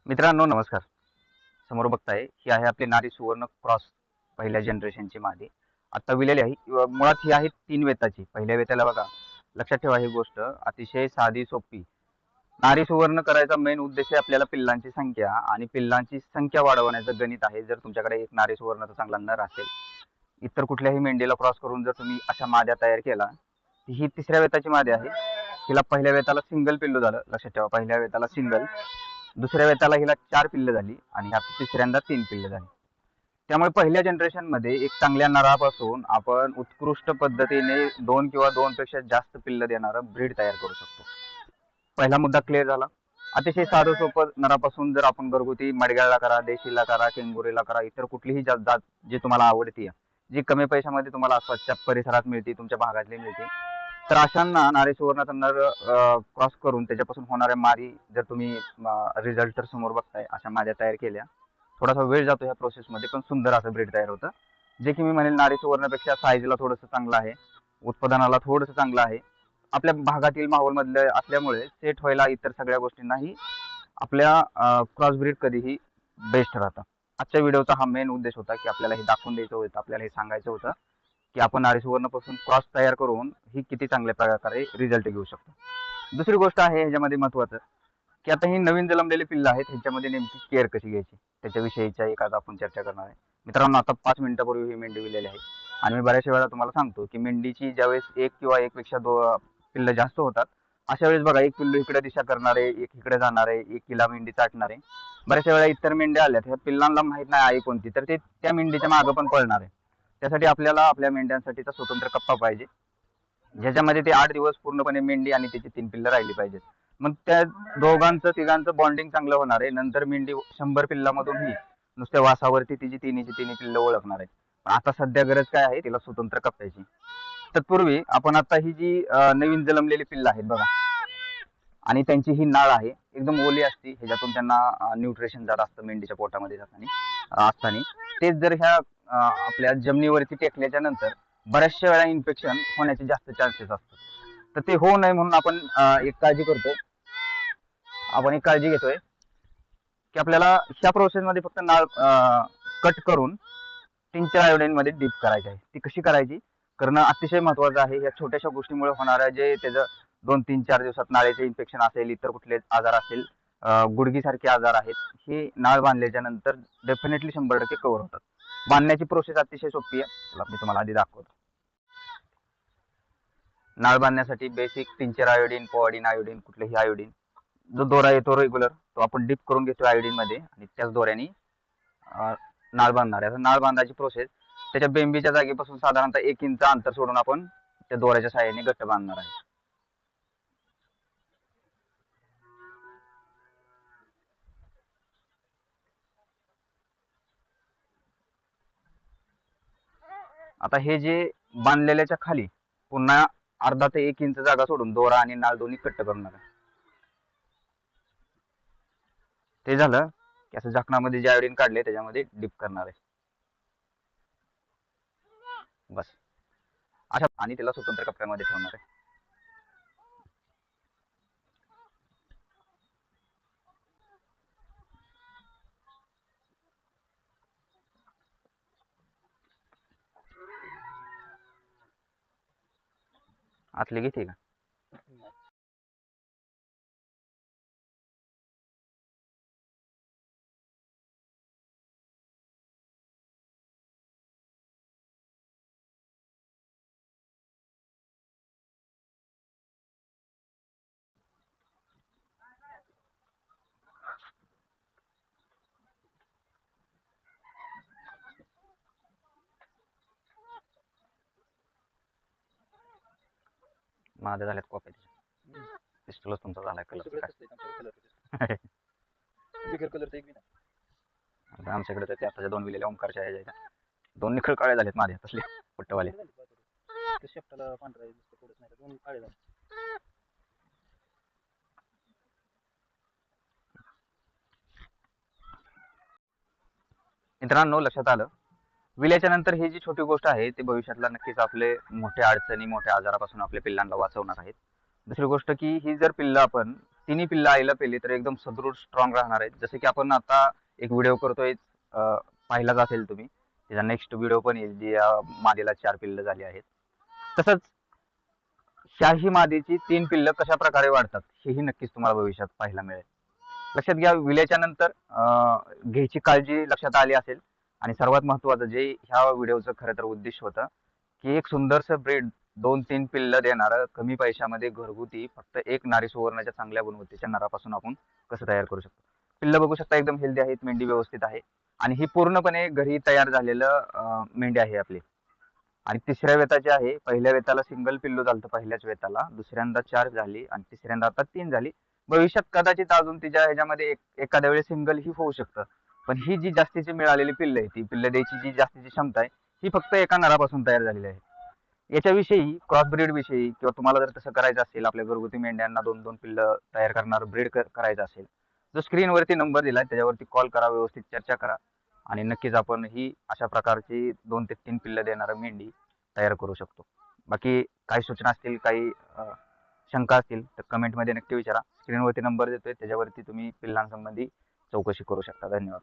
मित्रांनो नमस्कार. समोर बघताय ही आहे आपली नारी सुवर्ण क्रॉस पहिल्या जनरेशनची मादी. आता विलेली आहे. मुळात ही आहे 3 वेताची. पहिल्या वेताला बघा, लक्षात ठेवा ही गोष्ट अतिशय साधी सोपी. नारी सुवर्ण करायचा मेन उद्देश आहे आपल्याला पिल्लांची संख्या आणि पिल्लांची संख्या वाढवण्याचं गणित आहे. जर तुमच्याकडे एक नारी सुवर्णचा चांगला नर असेल, इतर कुठल्याही मेंढीला क्रॉस करून जर तुम्ही अशा माद्या तयार केला, ही 3ऱ्या वेताची मादी आहे. हिला पहिल्या वेताला सिंगल पिल्लू झालं, लक्षात ठेवा पहिल्या वेताला सिंगल. दुसऱ्या वेताला हिला 4 पिल्ल झाली आणि ह्या तिसऱ्यांदा 3 पिल्ल झाली. त्यामुळे पहिल्या जनरेशन मध्ये एक चांगल्या नरापासून आपण उत्कृष्ट पद्धतीने 2 किंवा 2 पेक्षा जास्त पिल्ल देणारं ब्रीड तयार करू शकतो. पहिला मुद्दा क्लिअर झाला. अतिशय साधं सोपं नरापासून जर आपण घरगुती मडग्याला करा, देशीला करा, केंगुरीला करा, इतर कुठलीही जात जी तुम्हाला आवडते, जी कमी पैशामध्ये तुम्हाला स्वच्छ परिसरात मिळते, तुमच्या भागातली मिळते, तर अशांना नारी सुवर्णाचा नर क्रॉस करून त्याच्यापासून होणाऱ्या मादी जर तुम्ही रिझल्ट तर समोर बघताय, अशा माद्या तयार केल्या. थोडासा वेळ जातो ह्या प्रोसेसमध्ये, पण सुंदर असं ब्रीड तयार होतं, जे की मी म्हणेल नारी सुवर्णापेक्षा साईजला थोडंसं चांगलं आहे, उत्पादनाला थोडंसं चांगलं आहे. आपल्या भागातील माहोलमधले असल्यामुळे सेट व्हायला इतर सगळ्या गोष्टींनाही आपल्या क्रॉस ब्रीड कधीही बेस्ट राहतं. आजच्या व्हिडिओचा हा मेन उद्देश होता की आपल्याला हे दाखवून द्यायचं होतं, आपल्याला हे सांगायचं होतं की आपण नारी सुवर्णपासून क्रॉस तयार करून ही किती चांगल्या प्रकारे रिझल्ट घेऊ शकतो. दुसरी गोष्ट आहे ह्याच्यामध्ये महत्वाचं की आता ही नवीन जन्मलेली पिल्लं आहेत, ह्याच्यामध्ये नेमकी केअर कशी घ्यायची त्याच्याविषयीच्या एक आज आपण चर्चा करणार आहे. मित्रांनो, आता 5 मिनिटापूर्वी ही मेंढी विलेली आहे आणि मी बऱ्याचशा वेळा तुम्हाला सांगतो की मेंढीची ज्यावेळेस एक किंवा एकपेक्षा पिल्लं जास्त होतात, अशा वेळेस बघा एक पिल्लू इकडे दिशा करणारे, एक इकडे जाणारे, एक हिला मेंढी चाटणारे. बऱ्याचशा वेळा इतर मेंढ्या आल्या, त्या पिल्लांना माहित नाही आई कोणती, तर ते त्या मेंढीच्या मागं पण पळणार आहे. त्यासाठी आपल्याला आपल्या मेंढ्यांसाठीचा स्वतंत्र कप्पा पाहिजे, ज्याच्यामध्ये ते 8 दिवस पूर्णपणे मेंढी आणि त्याची 3 पिल्लं राहिली पाहिजेत. मग त्या दोघांचं तिघांचं बॉन्डिंग चांगलं होणार आहे. नंतर मेंढी 100 पिल्लामधूनही नुसत्या वासावरती तिची तिन्ही पिल्लं ओळखणार आहे. पण आता सध्या गरज काय आहे, तिला स्वतंत्र कप्प्याची. तत्पूर्वी आपण आता ही जी नवीन जन्मलेली पिल्लं आहेत बघा, आणि त्यांची ही नाळ आहे एकदम ओली असते, ह्याच्यातून त्यांना न्यूट्रिशन जात असतं मेंढीच्या पोटामध्ये असताना. तेच जर ह्या आपल्या जमिनीवरती टेकल्याच्या नंतर बऱ्याचशा वेळा इन्फेक्शन होण्याचे जास्त चान्सेस असतात. तर ते होऊ नये म्हणून आपण एक काळजी घेतोय की आपल्याला ह्या प्रोसेसमध्ये फक्त नाळ कट करून टिंचर आयोडीन मध्ये डीप करायची आहे. ती कशी करायची करणं अतिशय महत्वाचं आहे. या छोट्याशा गोष्टीमुळे होणाऱ्या जे त्याचं 2-3-4 दिवसात नाळेचे इन्फेक्शन असेल, इतर कुठले आजार असेल, गुडघीसारखे आजार आहेत, हे नाळ बांधल्याच्या नंतर डेफिनेटली 100% कव्हर होतात. बांधण्याची प्रोसेस अतिशय सोपी आहे, मी तुम्हाला आधी दाखवतो. नाळ बांधण्यासाठी बेसिक टिंचर आयोडीन, पोअडीन आयोडीन, कुठलेही आयोडीन, जो दोरा येतो रेग्युलर तो आपण डीप करून घेतो आयोडीन मध्ये आणि त्याच दोऱ्याने नाळ बांधणार आहे. नाळ बांधायची प्रोसेस त्याच्या बेंबीच्या जागेपासून साधारणतः 1 इंच अंतर सोडून आपण त्या दोऱ्याच्या साहाय्याने घट्ट बांधणार आहे. आता हे जे बांधलेल्याच्या खाली पुन्हा अर्धा ते 1 इंच जागा सोडून दोरा आणि नाळ दोन्ही कट्ट करणार आहे. ते झालं की असं झाकणामध्ये जे आयोडीन काढले त्याच्यामध्ये डीप करणार आहे, बस अशा. आणि त्याला स्वतंत्र कप्प्यामध्ये ठेवणार आहे. आतली घेते का? माझ्या झाल्यात कॉपी, पिस्टलच तुमचा झालाय कलर. आमच्याकडे तर त्याच्या 2 विलेल्या ओंकारच्या ह्याच्या 2 निखळ काळे झालेत माझे तसले पट्टवाले. मित्रांनो, लक्षात आलं, विल्याच्या नंतर ही जी छोटी गोष्ट आहे ती भविष्यातला नक्कीच आपले मोठ्या अडचणी, मोठ्या आजारापासून आपल्या पिल्लांना वाचवणार आहेत. दुसरी गोष्ट की ही जर पिल्लं आपण तिन्ही पिल्लं आईला पेली तर एकदम सदृढ स्ट्रॉंग राहणार आहेत. जसं की आपण आता एक व्हिडिओ करतोय, पाहिलाच असेल तुम्ही. त्याचा नेक्स्ट व्हिडिओ पण येईल, जी या मादीला 4 पिल्लं झाली आहेत. तसंच शाही मादीची 3 पिल्लं कशा प्रकारे वाढतात हेही नक्कीच तुम्हाला भविष्यात पाहायला मिळेल. लक्षात घ्या, विल्याच्या नंतर घ्यायची काळजी लक्षात आली असेल. आणि सर्वात महत्त्वाचं जे ह्या व्हिडिओचं खरं तर उद्दिष्ट होतं, की एक सुंदरसं ब्रीड 2-3 पिल्लं देणारं कमी पैशामध्ये घरगुती फक्त एक नारी सुवर्णाच्या चांगल्या गुणवत्तेच्या नरापासून आपण कसं तयार करू शकतो. पिल्लं बघू शकता एकदम हेल्दी आहेत, मेंढी व्यवस्थित आहे आणि ही पूर्णपणे घरी तयार झालेलं मेंढी आहे आपली. आणि तिसऱ्या वेताची आहे. पहिल्या वेताला सिंगल पिल्लू झालं पहिल्याच वेताला, दुसऱ्यांदा 4 झाली आणि तिसऱ्यांदा आता 3 झाली. भविष्यात कदाचित अजून तिच्या ह्याच्यामध्ये एखाद्या वेळेस सिंगल ही होऊ शकतं. पण ही जी जास्तीची मिळालेली पिल्लं आहे, ती पिल्लं द्यायची जी जास्तीची क्षमता आहे, ही फक्त एका नरापासून तयार झालेली आहे. याच्याविषयी, क्रॉस ब्रीड विषयी किंवा तुम्हाला जर तसं करायचं असेल, आपल्या घरगुती मेंढ्यांना 2-2 पिल्लं तयार करणारं ब्रीड करायचं असेल, जो स्क्रीनवरती नंबर दिलाय त्याच्यावरती कॉल करा, व्यवस्थित चर्चा करा आणि नक्कीच आपण ही अशा प्रकारची 2 ते 3 पिल्लं देणारं मेंढी तयार करू शकतो. बाकी काही सूचना असतील, काही शंका असतील तर कमेंटमध्ये नक्की विचारा. स्क्रीनवरती नंबर देतोय त्याच्यावरती तुम्ही पिल्लांसंबंधी चौकशी करू शकता. धन्यवाद.